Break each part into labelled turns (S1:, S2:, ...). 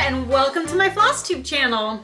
S1: and welcome to my Flosstube channel.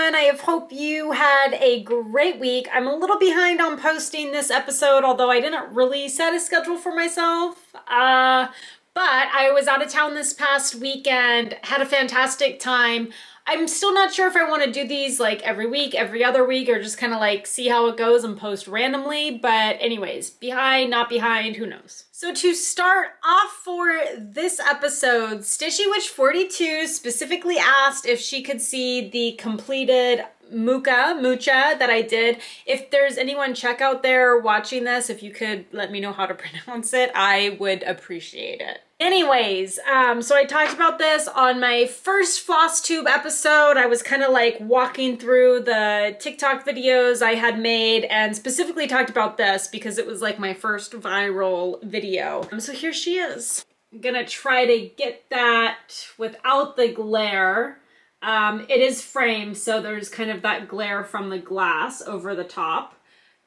S1: I hope you had a great week. I'm a little behind on posting this episode, although I didn't really set a schedule for myself. But I was out of town this past weekend, had a fantastic time. I'm still not sure if I want to do these like every week, every other week, or just kind of like see how it goes and post randomly. But anyways, behind, not behind, who knows? So to start off for this episode, Stitchy Witch 42 specifically asked if she could see the completed Mucha that I did. If there's anyone Czech out there watching this, if you could let me know how to pronounce it, I would appreciate it. Anyways, so I talked about this on my first Flosstube episode. I was kind of like walking through the TikTok videos I had made and specifically talked about this because it was like my first viral video. So here she is. I'm gonna try to get that without the glare. It is framed, so there's kind of that glare from the glass over the top.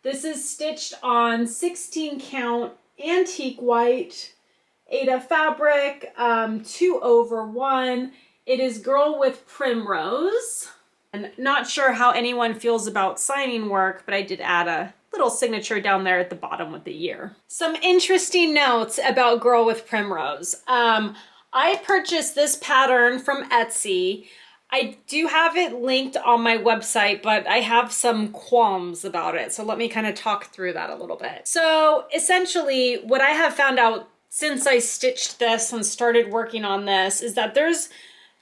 S1: This is stitched on 16 count antique white Aida fabric, 2/1. It is Girl with Primrose. And not sure how anyone feels about signing work, but I did add a little signature down there at the bottom with the year. Some interesting notes about Girl with Primrose. I purchased this pattern from Etsy. I do have it linked on my website, but I have some qualms about it. So let me kind of talk through that a little bit. So essentially what I have found out since I stitched this and started working on this is that there's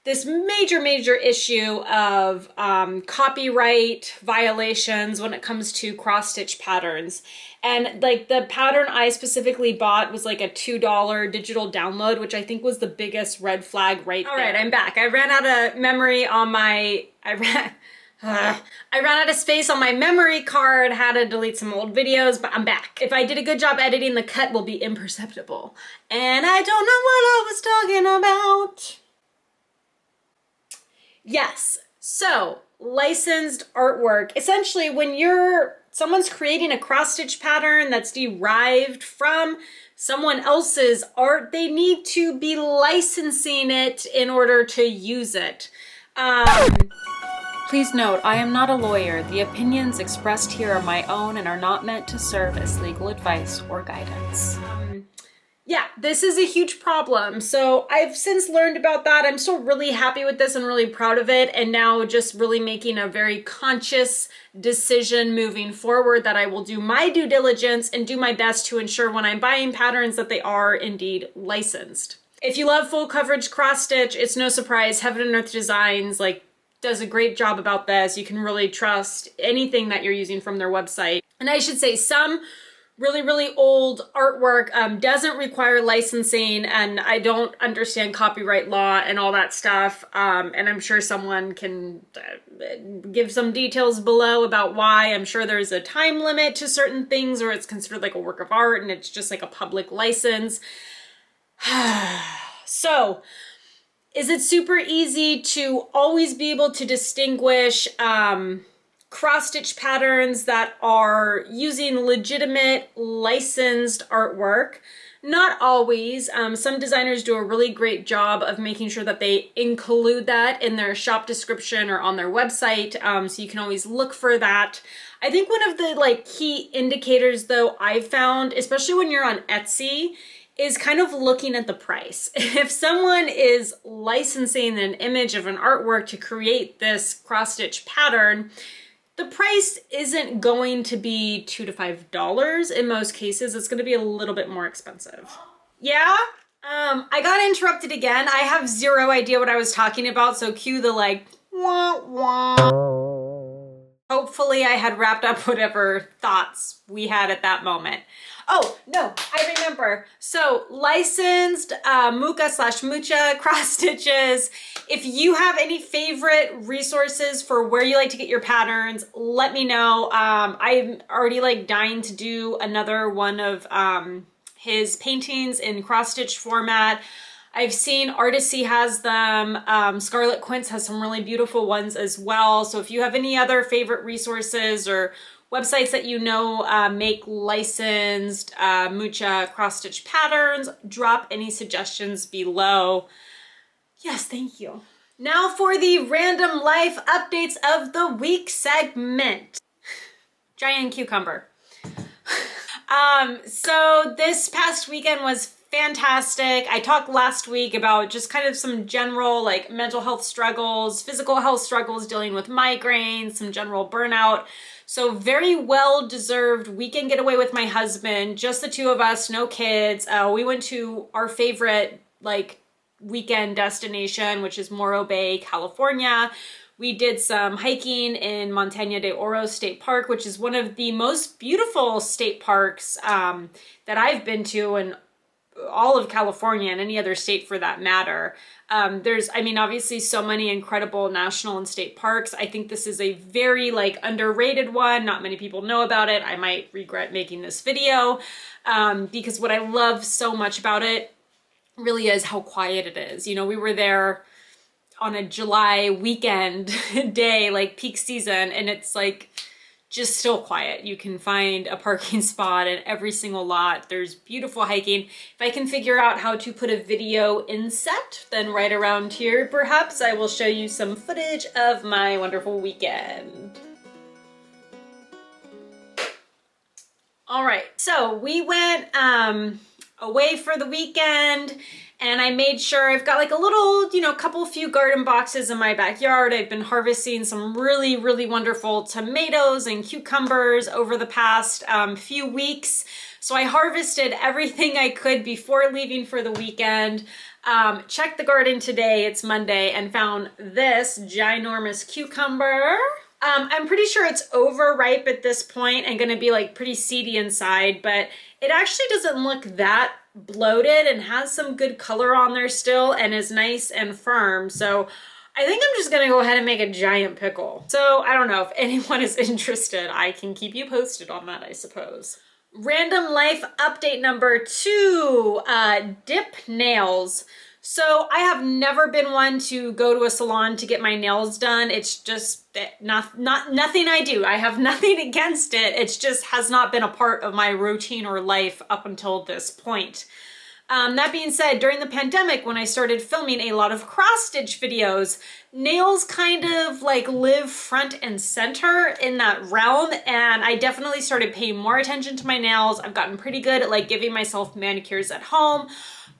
S1: this major issue of copyright violations when it comes to cross-stitch patterns. And like the pattern I specifically bought was like a $2 digital download, which I think was the biggest red flag right there. All right, I'm back. I ran out of memory on my, I ran out of space on my memory card, had to delete some old videos, but I'm back. If I did a good job editing, the cut will be imperceptible. And I don't know what I was talking about. Yes, so licensed artwork. Essentially, when someone's creating a cross-stitch pattern that's derived from someone else's art, they need to be licensing it in order to use it. Please note, I am not a lawyer. The opinions expressed here are my own and are not meant to serve as legal advice or guidance. Yeah, this is a huge problem. So I've since learned about that. I'm still really happy with this and really proud of it. And now just really making a very conscious decision moving forward that I will do my due diligence and do my best to ensure when I'm buying patterns that they are indeed licensed. If you love full coverage cross stitch, it's no surprise Heaven and Earth Designs does a great job about this. You can really trust anything that you're using from their website. And I should say some really old artwork doesn't require licensing, and I don't understand copyright law and all that stuff. And I'm sure someone can give some details below about why. I'm sure there's a time limit to certain things, or it's considered like a work of art and it's just like a public license. So, is it super easy to always be able to distinguish cross-stitch patterns that are using legitimate licensed artwork? Not always. Some designers do a really great job of making sure that they include that in their shop description or on their website, so you can always look for that. I think one of the key indicators though I've found, especially when you're on Etsy, is kind of looking at the price. If someone is licensing an image of an artwork to create this cross-stitch pattern, the price isn't going to be $2 to $5. In most cases, it's going to be a little bit more expensive. Yeah? I got interrupted again. I have zero idea what I was talking about, so cue the wah wah. Hopefully I had wrapped up whatever thoughts we had at that moment. Oh, no, I remember. So licensed Mucha cross stitches. If you have any favorite resources for where you like to get your patterns, let me know. I'm already dying to do another one of his paintings in cross stitch format. I've seen Artisy has them. Scarlet Quince has some really beautiful ones as well. So if you have any other favorite resources or websites that you know make licensed Mucha cross-stitch patterns, drop any suggestions below. Yes, thank you. Now for the random life updates of the week segment. Giant cucumber. So this past weekend was fantastic. I talked last week about just kind of some general like mental health struggles, physical health struggles, dealing with migraines, some general burnout. So very well-deserved weekend getaway with my husband, just the two of us, no kids. We went to our favorite like weekend destination, which is Morro Bay, California. We did some hiking in Montaña de Oro State Park, which is one of the most beautiful state parks that I've been to in all of California and any other state for that matter. There's, I mean, obviously so many incredible national and state parks. I think this is a very like underrated one. Not many people know about it. I might regret making this video because what I love so much about it really is how quiet it is. You know, we were there on a July weekend day, like peak season, and it's like just still quiet. You can find a parking spot in every single lot. There's beautiful hiking. If I can figure out how to put a video inset, then right around here, perhaps I will show you some footage of my wonderful weekend. All right, so we went away for the weekend, and I made sure I've got like a little, you know, few garden boxes in my backyard. I've been harvesting some really, really wonderful tomatoes and cucumbers over the past few weeks. So I harvested everything I could before leaving for the weekend. Checked the garden today, it's Monday, and found this ginormous cucumber. I'm pretty sure it's overripe at this point and gonna be like pretty seedy inside, but it actually doesn't look that bloated and has some good color on there still and is nice and firm. So I think I'm just gonna go ahead and make a giant pickle. So I don't know if anyone is interested. I can keep you posted on that, I suppose. Random life update number 2, dip nails. So I have never been one to go to a salon to get my nails done. It's just nothing I do. I have nothing against it. It's just has not been a part of my routine or life up until this point. That being said, during the pandemic, when I started filming a lot of cross-stitch videos, nails kind of like live front and center in that realm, and I definitely started paying more attention to my nails. I've gotten pretty good at like giving myself manicures at home,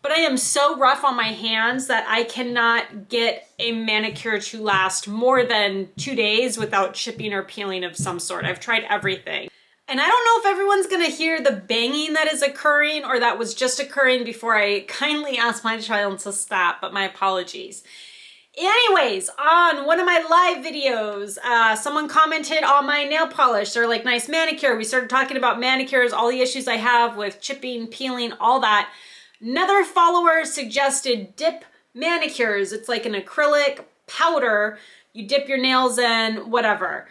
S1: but I am so rough on my hands that I cannot get a manicure to last more than 2 days without chipping or peeling of some sort. I've tried everything. And I don't know if everyone's gonna hear the banging that is occurring or that was just occurring before I kindly asked my child to stop, but my apologies. Anyways, on one of my live videos, someone commented on my nail polish. They're like, nice manicure. We started talking about manicures, all the issues I have with chipping, peeling, all that. Another follower suggested dip manicures. It's like an acrylic powder. You dip your nails in, whatever.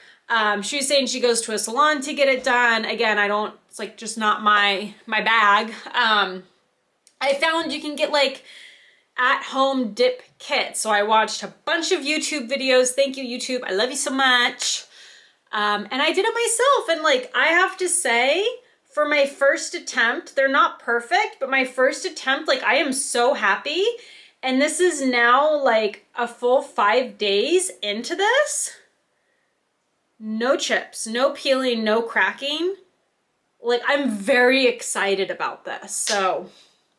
S1: She was saying she goes to a salon to get it done. Again, it's like just not my bag. I found you can get like at-home dip kits. So I watched a bunch of YouTube videos. Thank you, YouTube. I love you so much. And I did it myself. And like, I have to say, for my first attempt, they're not perfect, but my first attempt, like I am so happy. And this is now like a full 5 days into this. No chips, no peeling, no cracking. Like I'm very excited about this. So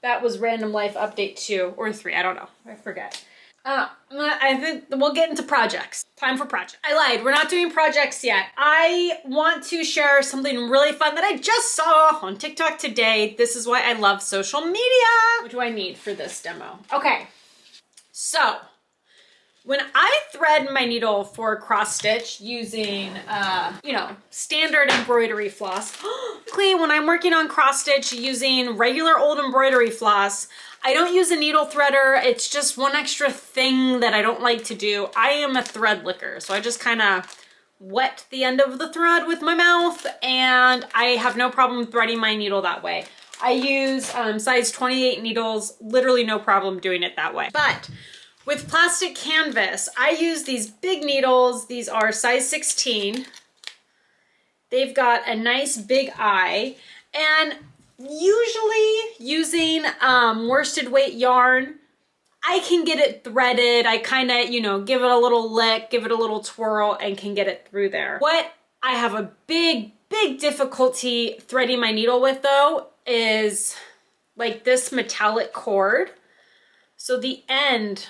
S1: that was random life update 2 or 3. I don't know. I forget. I think we'll get into projects. Time for projects. I lied. We're not doing projects yet. I want to share something really fun that I just saw on TikTok today. This is why I love social media. What do I need for this demo? Okay. So when I thread my needle for cross stitch using, you know, standard embroidery floss, when I'm working on cross stitch using regular old embroidery floss, I don't use a needle threader. It's just one extra thing that I don't like to do. I am a thread licker, so I just kind of wet the end of the thread with my mouth, and I have no problem threading my needle that way. I use size 28 needles, literally no problem doing it that way. But with plastic canvas, I use these big needles. These are size 16. They've got a nice big eye, and usually using worsted weight yarn, I can get it threaded. I kind of, you know, give it a little lick, give it a little twirl, and can get it through there. What I have a big difficulty threading my needle with though is like this metallic cord. So the end,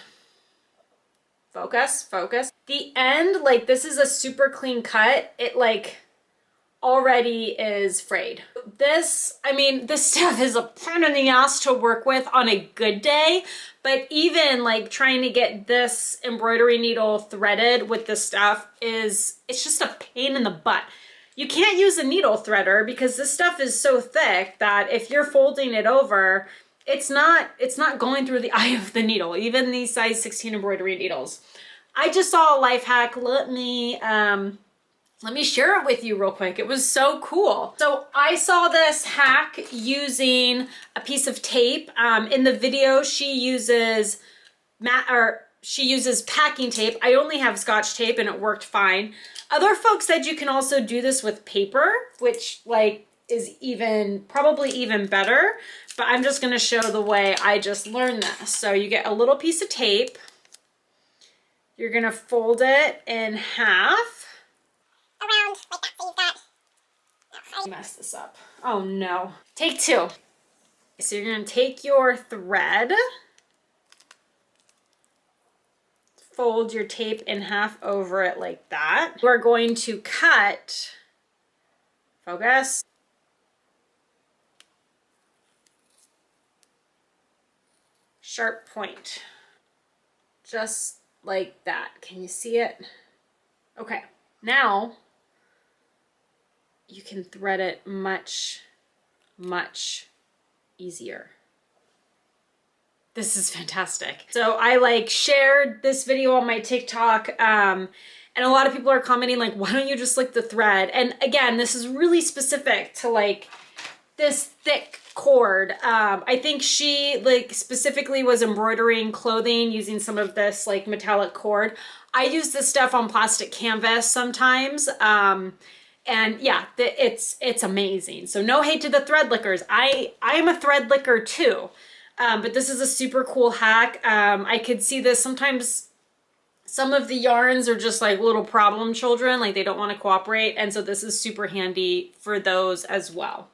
S1: focus. The end, like this is a super clean cut. It like already is frayed. This, I mean, this stuff is a pain in the ass to work with on a good day, but even like trying to get this embroidery needle threaded with this stuff it's just a pain in the butt. You can't use a needle threader because this stuff is so thick that if you're folding it over, it's not going through the eye of the needle, even these size 16 embroidery needles. I just saw a life hack. Let me share it with you real quick. It was so cool. So I saw this hack using a piece of tape. In the video, she uses packing tape. I only have Scotch tape and it worked fine. Other folks said you can also do this with paper, which like is probably even better, but I'm just gonna show the way I just learned this. So you get a little piece of tape. You're gonna fold it in half.
S2: Around like that, so you've got...
S1: I messed this up. Oh no. Take two. So you're gonna take your thread, fold your tape in half over it like that. We're going to cut, focus, sharp point, just like that. Can you see it? Okay, now you can thread it much easier. This is fantastic. So I like shared this video on my TikTok, and a lot of people are commenting like, why don't you just lick the thread? And again, this is really specific to like this thick cord. I think she like specifically was embroidering clothing using some of this like metallic cord. I use this stuff on plastic canvas sometimes. And yeah, it's amazing. So no hate to the thread lickers. I am a thread licker too. But this is a super cool hack. I could see this sometimes. Some of the yarns are just like little problem children, like they don't want to cooperate. And so this is super handy for those as well.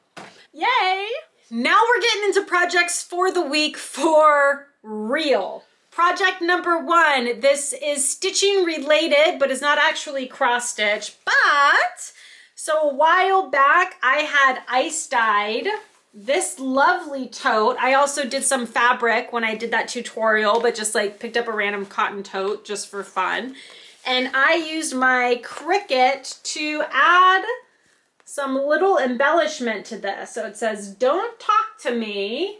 S1: Yay! Now we're getting into projects for the week for real. Project number one, this is stitching related, but is not actually cross stitch. But, so a while back I had ice dyed this lovely tote. I also did some fabric when I did that tutorial, but just like picked up a random cotton tote just for fun. And I used my Cricut to add some little embellishment to this. So it says, "Don't talk to me,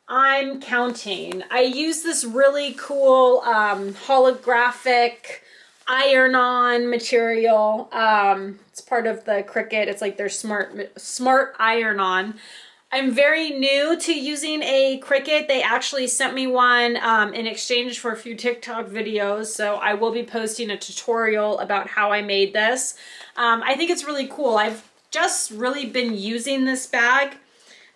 S1: I'm counting." I use this really cool holographic iron-on material. It's part of the Cricut. It's like their smart iron-on. I'm very new to using a Cricut. They actually sent me one in exchange for a few TikTok videos, so I will be posting a tutorial about how I made this. I think it's really cool. I've just really been using this bag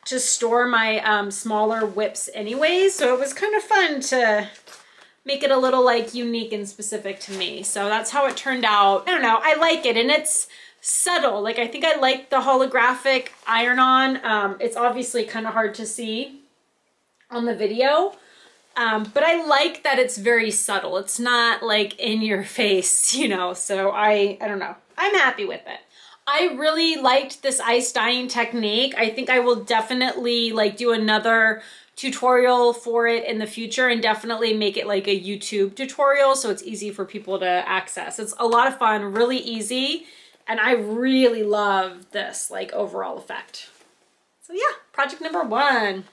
S1: to store my smaller whips anyways, so it was kind of fun to make it a little like unique and specific to me. So that's how it turned out. I don't know, I like it, and it's subtle. Like I think I like the holographic iron-on. It's obviously kind of hard to see on the video, but I like that it's very subtle. It's not like in your face, you know, so I don't know. I'm happy with it. I really liked this ice dyeing technique. I think I will definitely like do another tutorial for it in the future and definitely make it like a YouTube tutorial so it's easy for people to access. It's a lot of fun, really easy, and I really love this like overall effect. So yeah, project number one.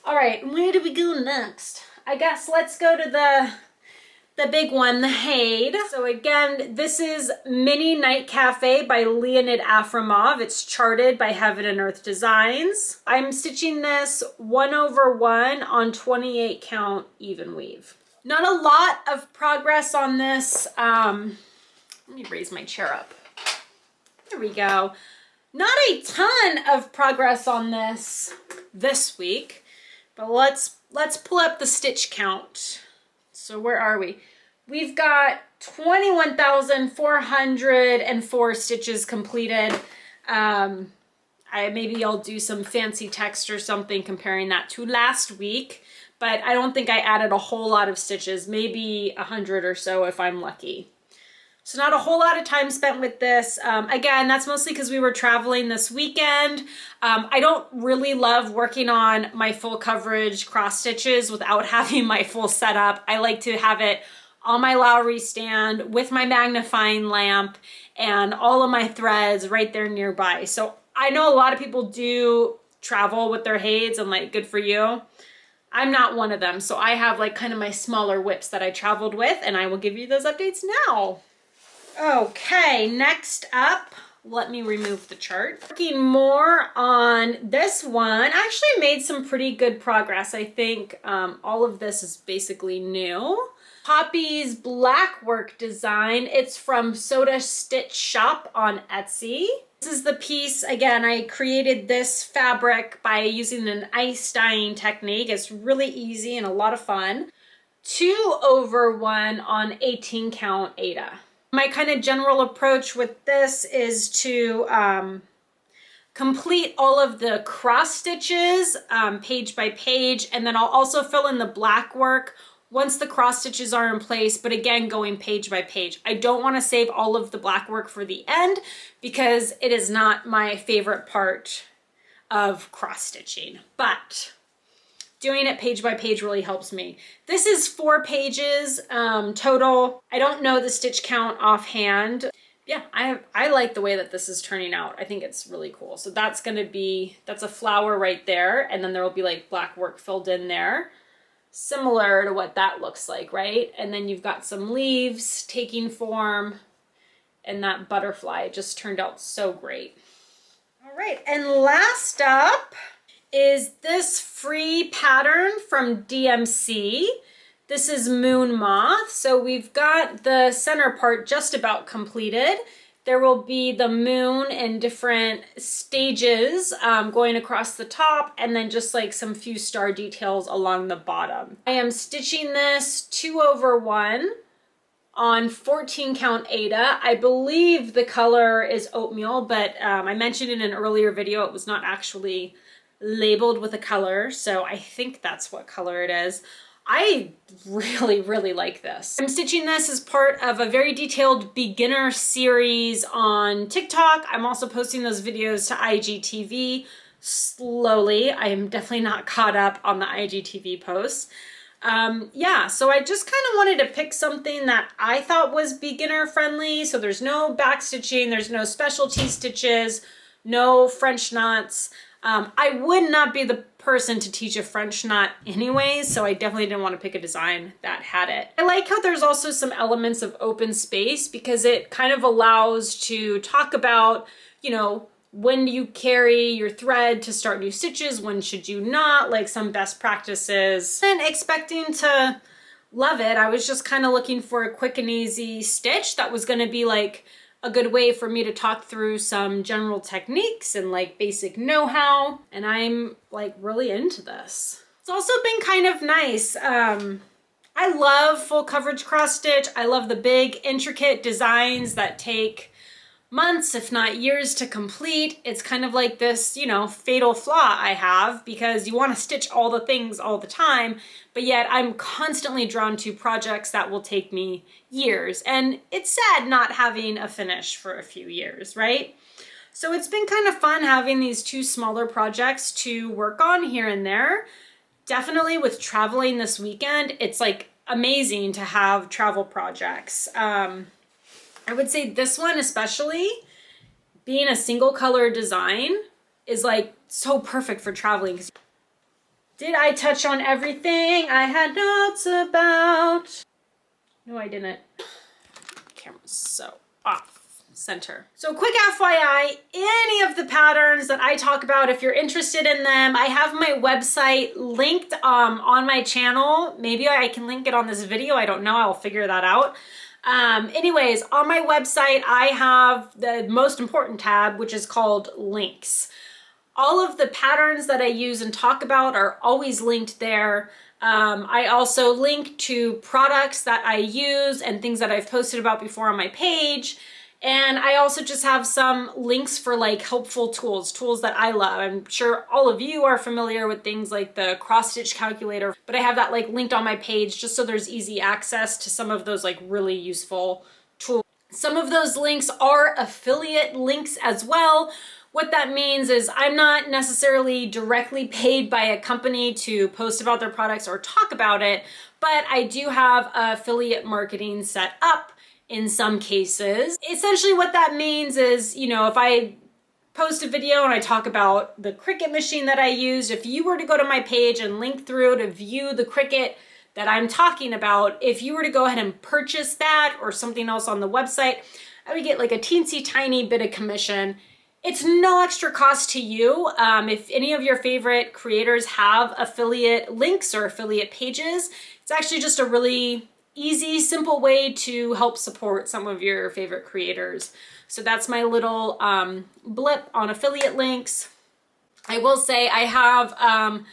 S1: All right, where do we go next? I guess let's go to the the big one, the HAED. So again, this is Mini Night Cafe by Leonid Afromov. It's charted by Heaven and Earth Designs. I'm stitching this 1/1 on 28 count even weave. Not a lot of progress on this. Let me raise my chair up. There we go. Not a ton of progress on this week, but let's pull up the stitch count. So where are we? We've got 21,404 stitches completed. Maybe I'll do some fancy text or something comparing that to last week, but I don't think I added a whole lot of stitches, maybe 100 or so if I'm lucky. So not a whole lot of time spent with this. Again, that's mostly because we were traveling this weekend. I don't really love working on my full coverage cross stitches without having my full setup. I like to have it on my Lowry stand with my magnifying lamp and all of my threads right there nearby. So I know a lot of people do travel with their HAEDs and like, good for you. I'm not one of them. So I have like kind of my smaller whips that I traveled with, and I will give you those updates now. Okay, next up, let me remove the chart. Working more on this one. I actually made some pretty good progress. I think all of this is basically new. Poppy's Blackwork design. It's from Sodastitch Shop on Etsy. This is the piece, again, I created this fabric by using an ice dyeing technique. It's really easy and a lot of fun. 2/1 on 18 count Aida. My kind of general approach with this is to complete all of the cross stitches page by page, and then I'll also fill in the black work once the cross stitches are in place, but again, going page by page. I don't want to save all of the black work for the end because it is not my favorite part of cross stitching, but doing it page by page really helps me. This is 4 pages total. I don't know the stitch count offhand. Yeah, I like the way that this is turning out. I think it's really cool. So that's a flower right there. And then there will be like black work filled in there, similar to what that looks like, right? And then you've got some leaves taking form, and that butterfly just turned out so great. All right, and last up is this free pattern from DMC. This is Moon Moth. So we've got the center part just about completed. There will be the moon in different stages going across the top, and then just like some few star details along the bottom. I am stitching this 2/1 on 14 count Aida. I believe the color is oatmeal, but I mentioned in an earlier video it was not actually labeled with a color, so I think that's what color it is. I really, really like this. I'm stitching this as part of a very detailed beginner series on TikTok. I'm also posting those videos to IGTV slowly. I am definitely not caught up on the IGTV posts. Yeah, so I just kind of wanted to pick something that I thought was beginner friendly. So there's no back stitching, there's no specialty stitches, no French knots. I would not be the person to teach a French knot anyways, so I definitely didn't want to pick a design that had it. I like how there's also some elements of open space because it kind of allows to talk about, you know, when do you carry your thread to start new stitches, when should you not, like some best practices. And expecting to love it, I was just kind of looking for a quick and easy stitch that was going to be like a good way for me to talk through some general techniques and like basic know-how, and I'm like really into this. It's also been kind of nice. I love full coverage cross stitch. I love the big intricate designs that take months, if not years, to complete. It's kind of like this, you know, fatal flaw I have because you want to stitch all the things all the time, but yet I'm constantly drawn to projects that will take me years. And it's sad not having a finish for a few years, right? So it's been kind of fun having these 2 smaller projects to work on here and there. Definitely with traveling this weekend, it's like amazing to have travel projects. I would say this one especially, being a single color design, is like so perfect for traveling. Did I touch on everything I had notes about? No, I didn't. Camera's so off center. So quick FYI, any of the patterns that I talk about, if you're interested in them, I have my website linked on my channel. Maybe I can link it on this video. I don't know. I'll figure that out. Anyways, on my website, I have the most important tab, which is called links. All of the patterns that I use and talk about are always linked there. I also link to products that I use and things that I've posted about before on my page. And I also just have some links for like helpful tools that I love. I'm sure all of you are familiar with things like the cross stitch calculator, but I have that like linked on my page just so there's easy access to some of those like really useful tools. Some of those links are affiliate links as well. What that means is I'm not necessarily directly paid by a company to post about their products or talk about it, but I do have affiliate marketing set up in some cases. Essentially what that means is, you know, if I post a video and I talk about the Cricut machine that I used, if you were to go to my page and link through to view the Cricut that I'm talking about, if you were to go ahead and purchase that or something else on the website, I would get like a teensy tiny bit of commission. It's no extra cost to you. If any of your favorite creators have affiliate links or affiliate pages, it's actually just a really easy, simple way to help support some of your favorite creators. So that's my little blip on affiliate links. I will say I have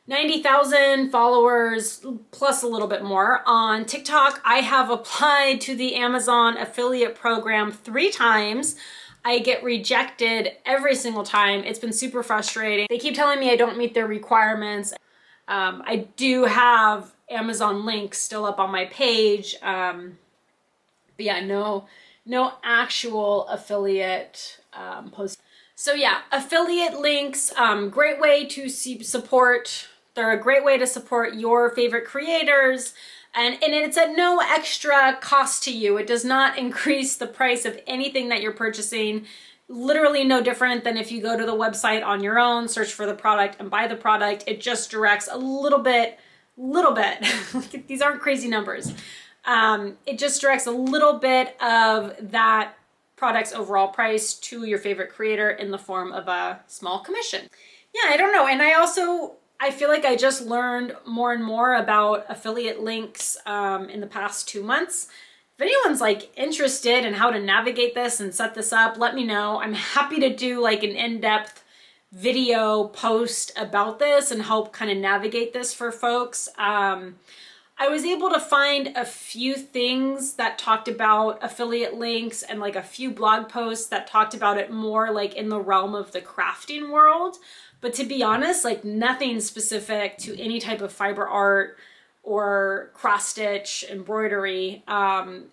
S1: 90,000 followers plus a little bit more on TikTok. I have applied to the Amazon affiliate program 3 times. I get rejected every single time. It's been super frustrating. They keep telling me I don't meet their requirements. I do have Amazon links still up on my page. But yeah, no actual affiliate post. So yeah, affiliate links, great way to support. They're a great way to support your favorite creators. And it's at no extra cost to you. It does not increase the price of anything that you're purchasing. Literally no different than if you go to the website on your own, search for the product and buy the product. It just directs a little bit, these aren't crazy numbers. It just directs a little bit of that product's overall price to your favorite creator in the form of a small commission. Yeah, I don't know. And I feel like I just learned more and more about affiliate links in the past 2 months. If anyone's like interested in how to navigate this and set this up, let me know. I'm happy to do like an in-depth video post about this and help kind of navigate this for folks. I was able to find a few things that talked about affiliate links and like a few blog posts that talked about it more like in the realm of the crafting world. But to be honest, like nothing specific to any type of fiber art or cross stitch, embroidery. And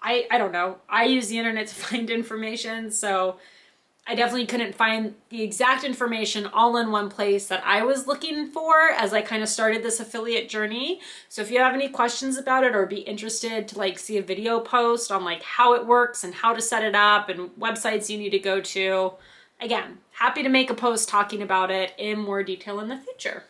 S1: I don't know. I use the internet to find information, so I definitely couldn't find the exact information all in one place that I was looking for as I kind of started this affiliate journey. So if you have any questions about it or be interested to like see a video post on like how it works and how to set it up and websites you need to go to, again, happy to make a post talking about it in more detail in the future.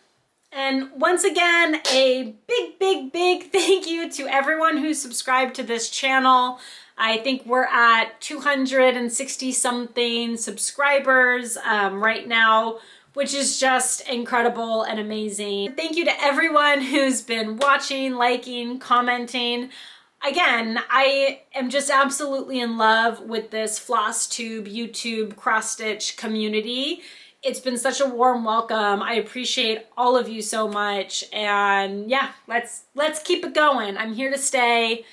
S1: And once again, a big thank you to everyone who subscribed to this channel. I think we're at 260 something subscribers right now, which is just incredible and amazing. Thank you to everyone who's been watching, liking, commenting. Again, I am just absolutely in love with this Flosstube YouTube cross stitch community. It's been such a warm welcome. I appreciate all of you so much. And yeah, let's keep it going. I'm here to stay.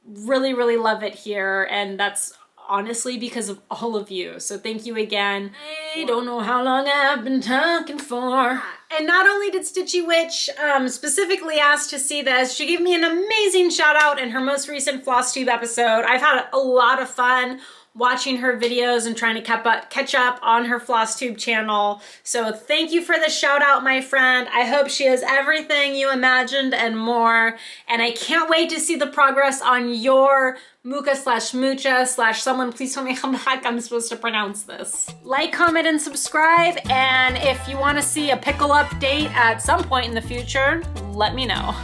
S1: Really love it here. And that's honestly because of all of you. So thank you again. I don't know how long I've been talking for. And not only did Stitchy Witch specifically ask to see this, she gave me an amazing shout out in her most recent Flosstube episode. I've had a lot of fun watching her videos and trying to catch up on her Flosstube channel. So thank you for the shout out, my friend. I hope she has everything you imagined and more. And I can't wait to see the progress on your Mucha/someone please tell me how the heck I'm supposed to pronounce this. Like, comment, and subscribe. And if you want to see a pickle update at some point in the future, let me know.